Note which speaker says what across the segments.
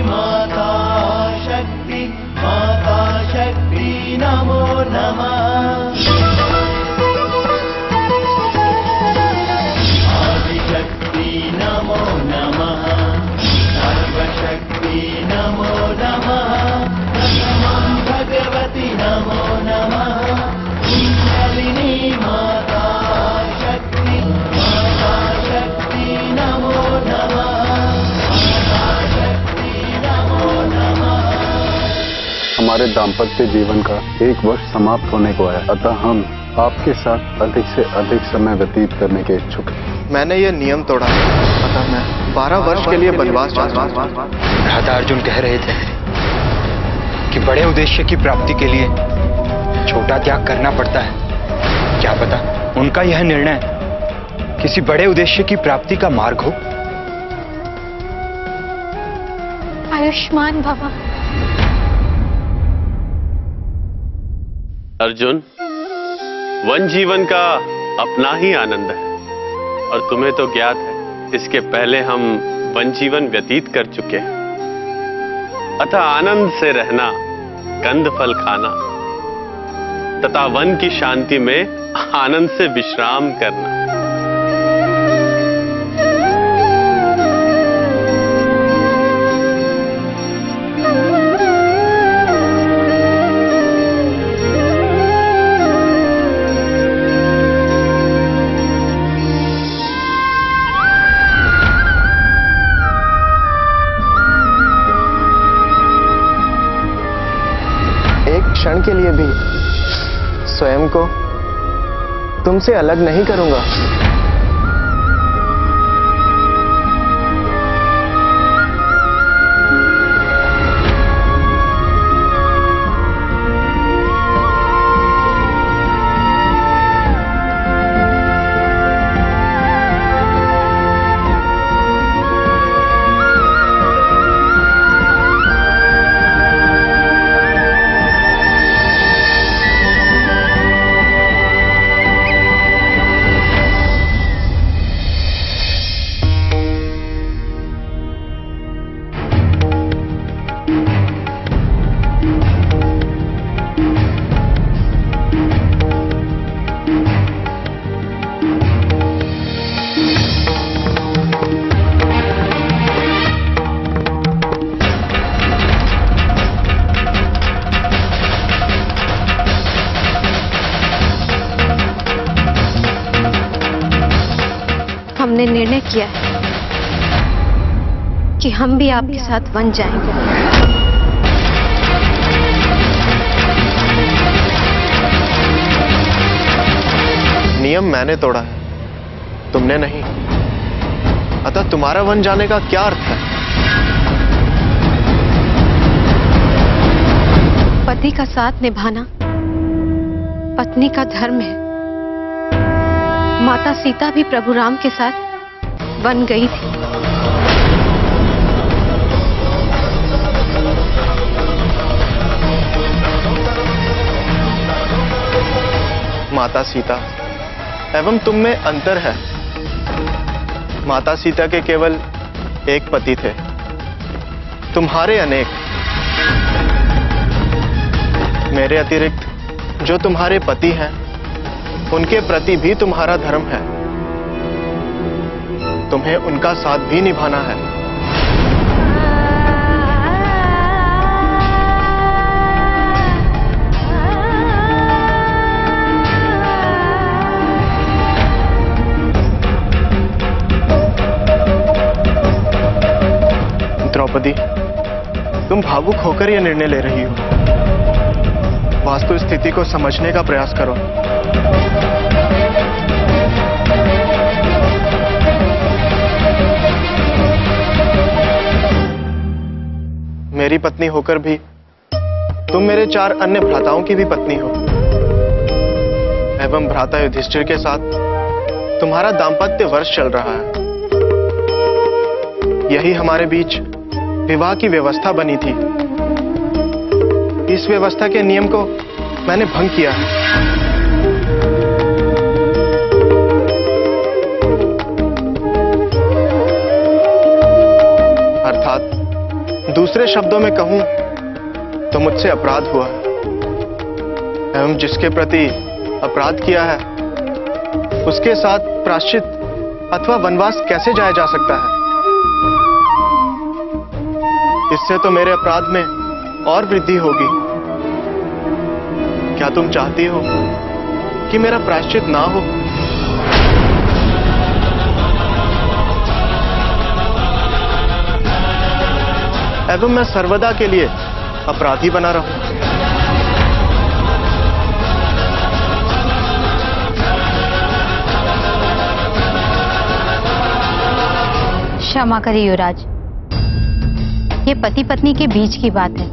Speaker 1: माता शक्ति नमो नमः। आदिशक्ति नमो नमः, सर्वशक्ति नमो नमः, प्रथमं भगवती नमो नमः, कुण्डलिनी माता शक्ति नमो नमः, शक्ति नमो नमः।
Speaker 2: हमारे दाम्पत्य जीवन का 1 वर्ष समाप्त होने को है, अतः हम आपके साथ अधिक से अधिक समय व्यतीत करने के इच्छुक हैं।
Speaker 3: मैंने ये नियम तोड़ा, अतः मैं 12 वर्ष के लिए वनवास चाहता हूं।
Speaker 4: राधा अर्जुन कह रहे थे कि बड़े उद्देश्य की प्राप्ति के लिए छोटा त्याग करना पड़ता है। क्या पता उनका यह निर्णय किसी बड़े उद्देश्य की प्राप्ति का मार्ग हो।
Speaker 5: आयुष्मान भव।
Speaker 6: अर्जुन, वन जीवन का अपना ही आनंद है और तुम्हें तो ज्ञात है इसके पहले हम वन जीवन व्यतीत कर चुके हैं। अतः आनंद से रहना, कंद फल खाना तथा वन की शांति में आनंद से विश्राम करना।
Speaker 3: क्षण के लिए भी स्वयं को तुमसे अलग नहीं करूंगा।
Speaker 5: हमने निर्णय किया है कि हम भी आपके साथ वन जाएंगे।
Speaker 3: नियम मैंने तोड़ा है, तुमने नहीं। अतः तुम्हारा वन जाने का क्या अर्थ है?
Speaker 5: पति का साथ निभाना पत्नी का धर्म है। माता सीता भी प्रभु राम के साथ वन गई थी।
Speaker 3: माता सीता एवं तुम में अंतर है। माता सीता के केवल एक पति थे, तुम्हारे अनेक। मेरे अतिरिक्त जो तुम्हारे पति हैं, उनके प्रति भी तुम्हारा धर्म है। तुम्हें उनका साथ भी निभाना है। द्रौपदी, तुम भावुक होकर यह निर्णय ले रही हो। वास्तु स्थिति को समझने का प्रयास करो। मेरी पत्नी होकर भी तुम मेरे 4 अन्य भ्राताओं की भी पत्नी हो एवं भ्राता युधिष्ठिर के साथ तुम्हारा दाम्पत्य वर्ष चल रहा है। यही हमारे बीच विवाह की व्यवस्था बनी थी। इस व्यवस्था के नियम को मैंने भंग किया है। अर्थात दूसरे शब्दों में कहूं तो मुझसे अपराध हुआ है, एवं जिसके प्रति अपराध किया है उसके साथ प्रायश्चित अथवा वनवास कैसे जाया जा सकता है? इससे तो मेरे अपराध में और वृद्धि होगी। क्या तुम चाहती हो कि मेरा प्रायश्चित ना हो? एवं मैं सर्वदा के लिए अपराधी बना रहूं?
Speaker 7: क्षमा करिए युवराज, ये पति पत्नी के बीच की बात है,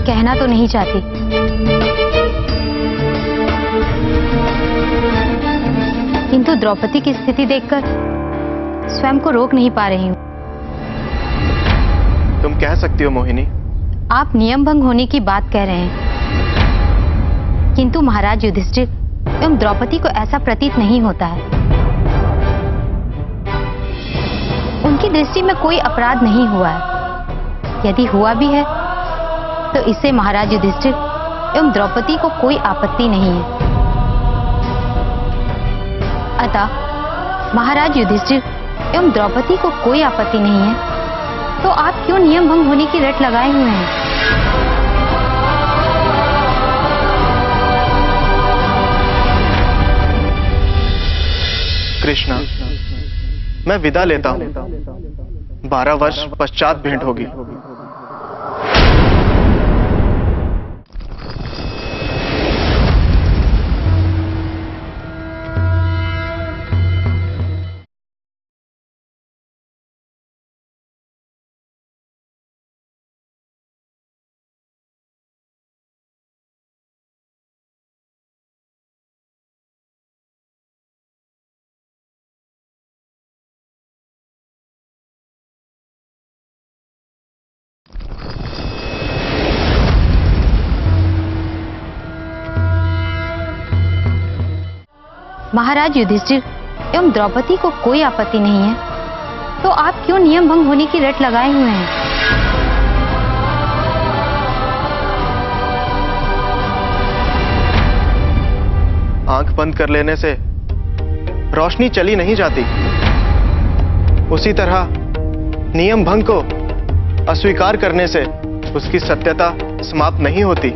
Speaker 7: कहना तो नहीं चाहती, किंतु द्रौपदी की स्थिति देखकर स्वयं को रोक नहीं पा रही हूं।
Speaker 3: तुम कह सकती हो मोहिनी।
Speaker 7: आप नियम भंग होने की बात कह रहे हैं, किंतु महाराज युधिष्ठिर एवं द्रौपदी को ऐसा प्रतीत नहीं होता है। उनकी दृष्टि में कोई अपराध नहीं हुआ है। यदि हुआ भी है तो इससे महाराज युधिष्ठिर एवं द्रौपदी को कोई आपत्ति नहीं है। अतः महाराज युधिष्ठिर एवं द्रौपदी को कोई आपत्ति नहीं है, तो आप क्यों नियम भंग होने की रट लगाए हुए हैं?
Speaker 3: कृष्णा, मैं विदा लेता हूं। 12 वर्ष पश्चात भेंट होगी।
Speaker 7: महाराज युधिष्ठिर एवं द्रौपदी को कोई आपत्ति नहीं है, तो आप क्यों नियम भंग होने की रट लगाए हुए हैं?
Speaker 3: आंख बंद कर लेने से रोशनी चली नहीं जाती। उसी तरह नियम भंग को अस्वीकार करने से उसकी सत्यता समाप्त नहीं होती।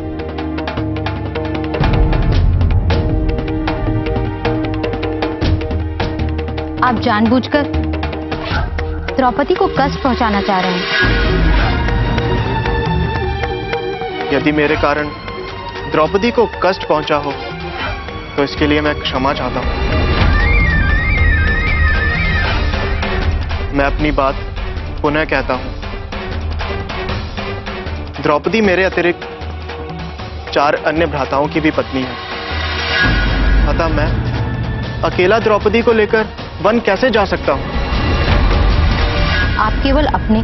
Speaker 7: आप जानबूझकर द्रौपदी को कष्ट पहुंचाना चाह रहे हैं।
Speaker 3: यदि मेरे कारण द्रौपदी को कष्ट पहुंचा हो तो इसके लिए मैं क्षमा चाहता हूं। मैं अपनी बात पुनः कहता हूं। द्रौपदी मेरे अतिरिक्त 4 अन्य भ्राताओं की भी पत्नी है। अतः मैं अकेला द्रौपदी को लेकर वन कैसे जा सकता हूं?
Speaker 7: आप केवल अपने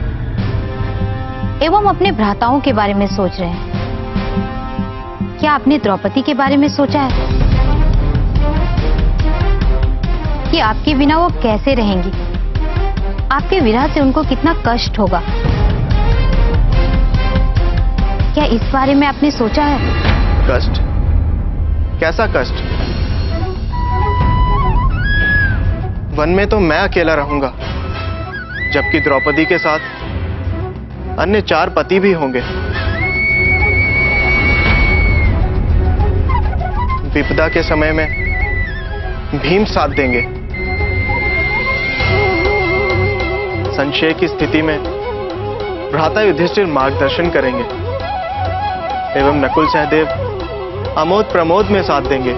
Speaker 7: एवं अपने भ्राताओं के बारे में सोच रहे हैं। क्या आपने द्रौपदी के बारे में सोचा है कि आपके बिना वो कैसे रहेंगी? आपके विरह से उनको कितना कष्ट होगा? क्या इस बारे में आपने सोचा है?
Speaker 3: कष्ट? कैसा कष्ट? वन में तो मैं अकेला रहूंगा, जबकि द्रौपदी के साथ अन्य 4 पति भी होंगे। विपदा के समय में भीम साथ देंगे। संशय की स्थिति में भ्राता युधिष्ठिर मार्गदर्शन करेंगे एवं नकुल सहदेव अमोद प्रमोद में साथ देंगे।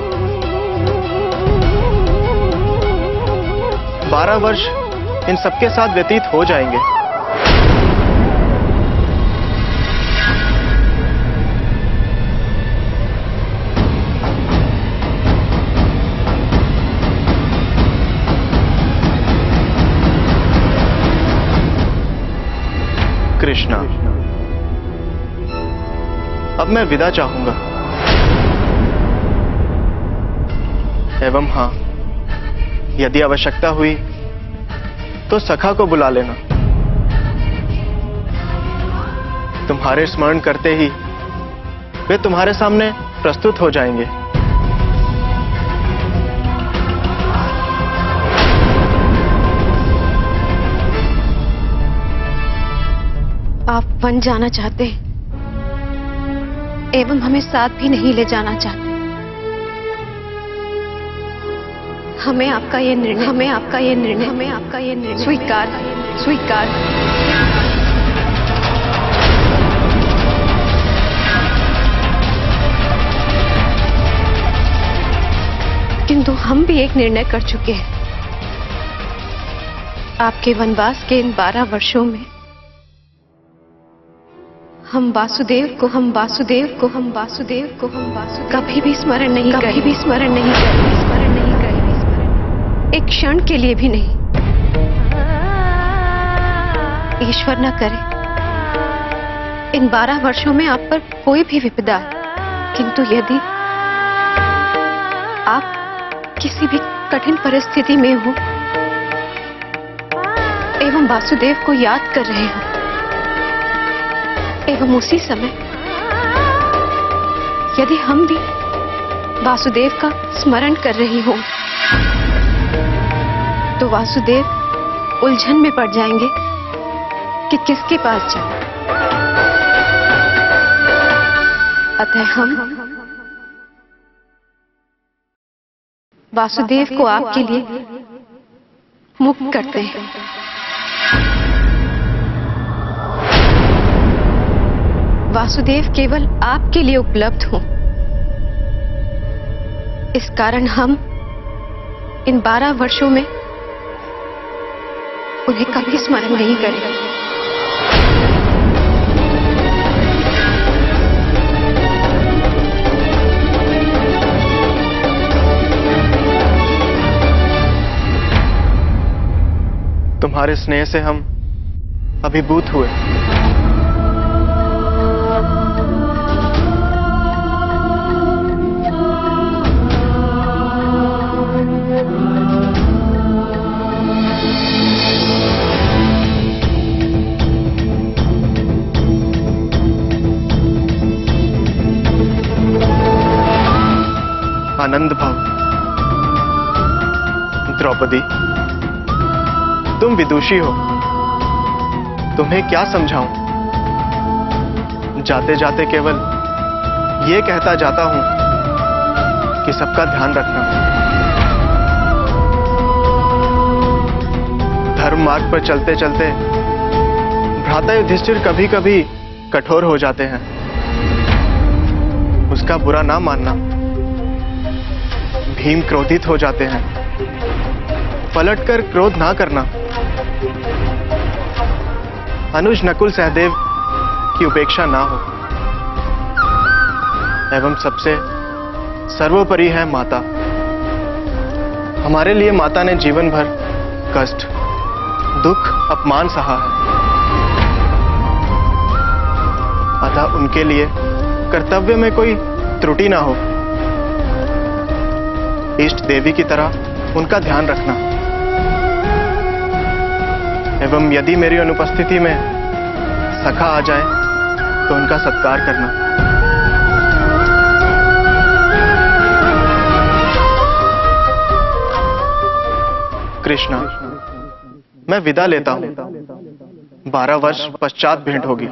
Speaker 3: 12 वर्ष इन सबके साथ व्यतीत हो जाएंगे। कृष्णा, अब मैं विदा चाहूंगा। एवं हां, यदि आवश्यकता हुई तो सखा को बुला लेना। तुम्हारे स्मरण करते ही वे तुम्हारे सामने प्रस्तुत हो जाएंगे।
Speaker 5: आप वन जाना चाहते हैं एवं हमें साथ भी नहीं ले जाना चाहते। हमें आपका ये निर्णय स्वीकार। किंतु हम भी एक निर्णय कर चुके हैं। आपके वनवास के इन 12 वर्षों में हम वासुदेव को कभी भी स्मरण नहीं करें। एक क्षण के लिए भी नहीं। ईश्वर न करे इन 12 वर्षों में आप पर कोई भी विपदा, किंतु यदि आप किसी भी कठिन परिस्थिति में हो एवं वासुदेव को याद कर रहे हो एवं उसी समय यदि हम भी वासुदेव का स्मरण कर रही हो तो वासुदेव उलझन में पड़ जाएंगे कि किसके पास जाए। अतः हम वासुदेव को आपके लिए मुक्त करते हैं। वासुदेव केवल आपके लिए उपलब्ध हो, इस कारण हम इन 12 वर्षों में उन्हें कभी स्मरण नहीं करेंगे।
Speaker 3: तुम्हारे स्नेह से हम अभिभूत हुए। आनंद भाव। द्रौपदी, तुम विदुषी हो, तुम्हें क्या समझाऊं? जाते जाते केवल ये कहता जाता हूं कि सबका ध्यान रखना। धर्म मार्ग पर चलते चलते भ्राता युधिष्ठिर कभी कभी कठोर हो जाते हैं, उसका बुरा ना मानना। भीम क्रोधित हो जाते हैं, पलटकर क्रोध ना करना। अनुज नकुल सहदेव की उपेक्षा ना हो। एवं सबसे सर्वोपरि है माता। हमारे लिए माता ने जीवन भर कष्ट, दुख, अपमान सहा है। अतः उनके लिए कर्तव्य में कोई त्रुटि ना हो। इष्ट देवी की तरह उनका ध्यान रखना एवं यदि मेरी अनुपस्थिति में सखा आ जाए तो उनका सत्कार करना। कृष्णा, मैं विदा लेता हूं। 12 वर्ष पश्चात भेंट होगी।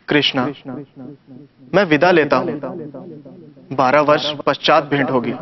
Speaker 3: कृष्णा, मैं विदा लेता हूं। 12 वर्ष पश्चात भेंट होगी।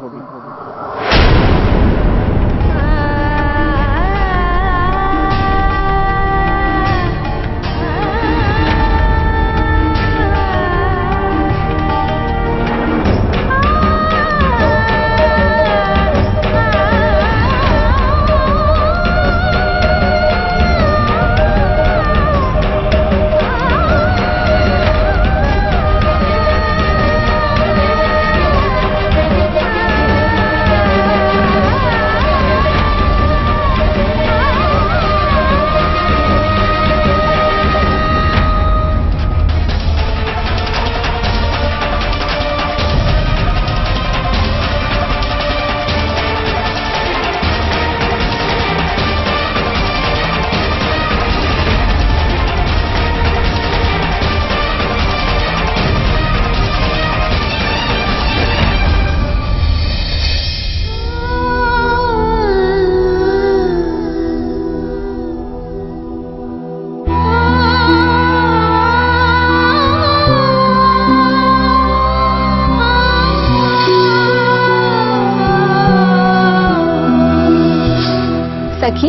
Speaker 8: सखी,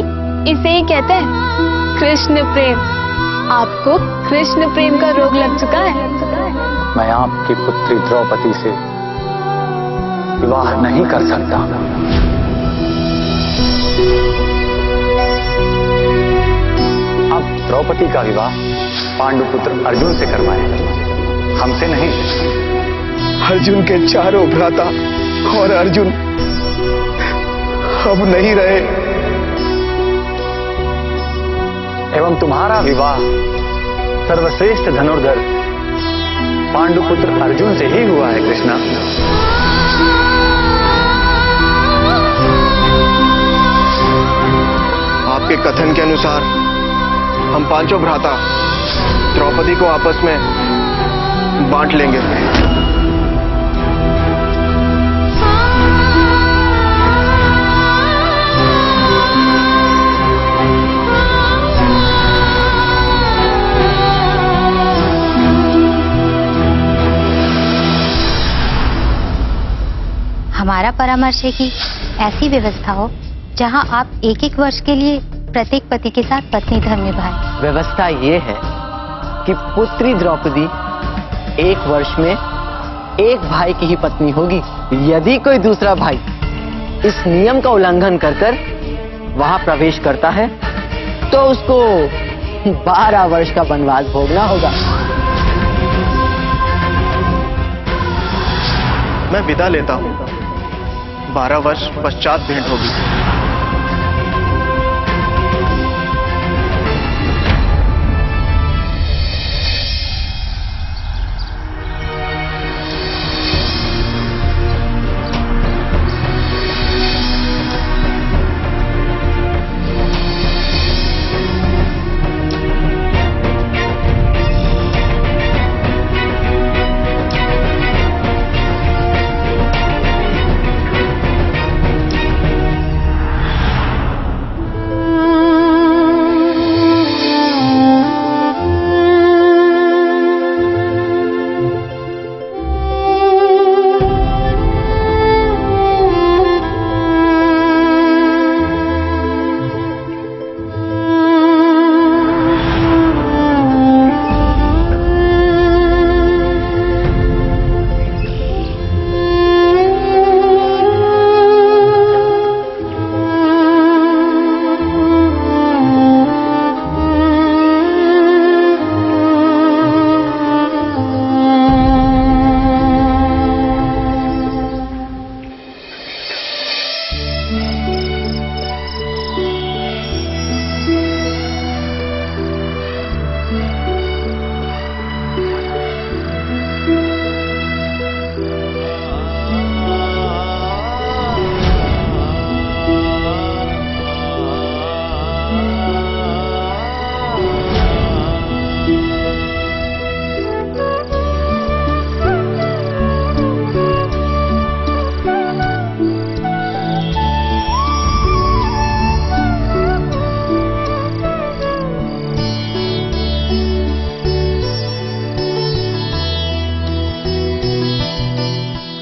Speaker 8: इसे ही कहते हैं कृष्ण प्रेम। आपको कृष्ण प्रेम का रोग लग चुका है।
Speaker 4: मैं आपकी पुत्री द्रौपदी से विवाह नहीं कर सकता। अब द्रौपदी का विवाह पांडुपुत्र अर्जुन से करवाएं, हमसे नहीं।
Speaker 3: अर्जुन के चारों भ्राता और अर्जुन अब नहीं रहे,
Speaker 4: एवं तुम्हारा विवाह सर्वश्रेष्ठ धनुर्धर पांडुपुत्र अर्जुन से ही हुआ है कृष्णा।
Speaker 3: आपके कथन के अनुसार हम पांचों भ्राता द्रौपदी को आपस में बांट लेंगे।
Speaker 7: हमारा परामर्श है कि ऐसी व्यवस्था हो जहां आप एक एक वर्ष के लिए प्रत्येक पति के साथ पत्नी धर्म निभाएं।
Speaker 9: व्यवस्था ये है कि पुत्री द्रौपदी 1 वर्ष में एक भाई की ही पत्नी होगी। यदि कोई दूसरा भाई इस नियम का उल्लंघन कर वहां प्रवेश करता है तो उसको 12 वर्ष का वनवास भोगना होगा।
Speaker 3: मैं विदा लेता हूं। 12 वर्ष पश्चात भेंट होगी।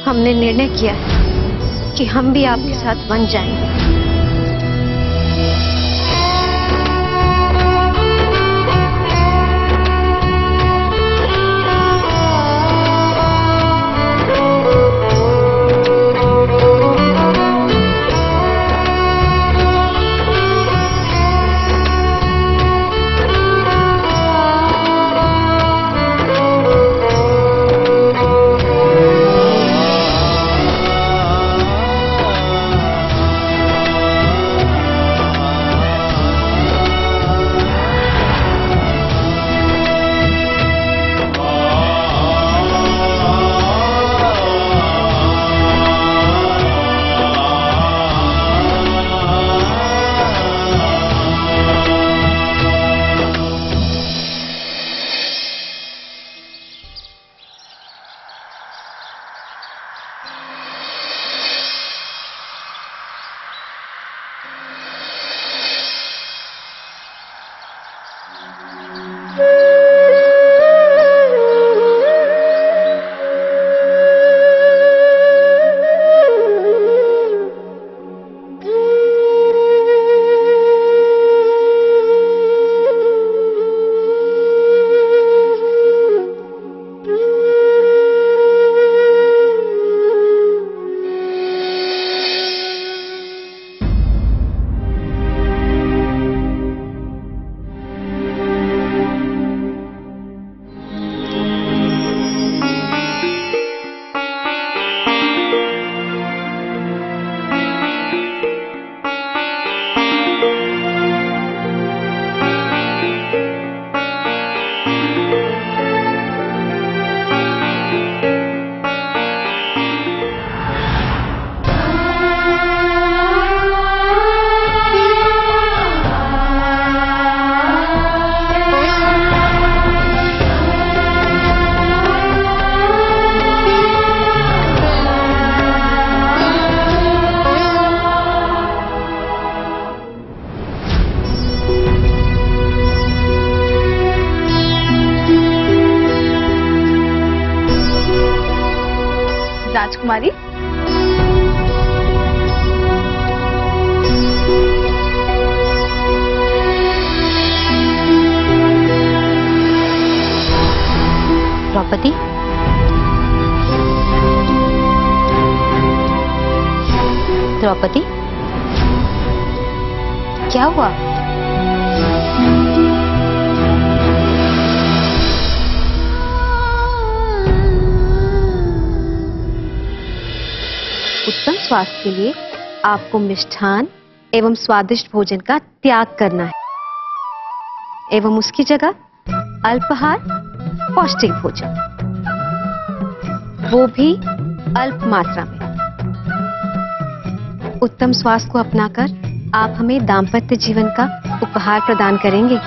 Speaker 5: हमने निर्णय किया है कि हम भी आपके साथ वन जाएंगे।
Speaker 8: राजकुमारी,
Speaker 7: द्रौपदी, द्रौपदी, क्या हुआ?
Speaker 5: उत्तम स्वास्थ्य के लिए आपको मिष्ठान एवं स्वादिष्ट भोजन का त्याग करना है एवं उसकी जगह अल्पाहार, पौष्टिक भोजन, वो भी अल्प मात्रा में। उत्तम स्वास्थ्य को अपनाकर आप हमें दाम्पत्य जीवन का उपहार प्रदान करेंगे।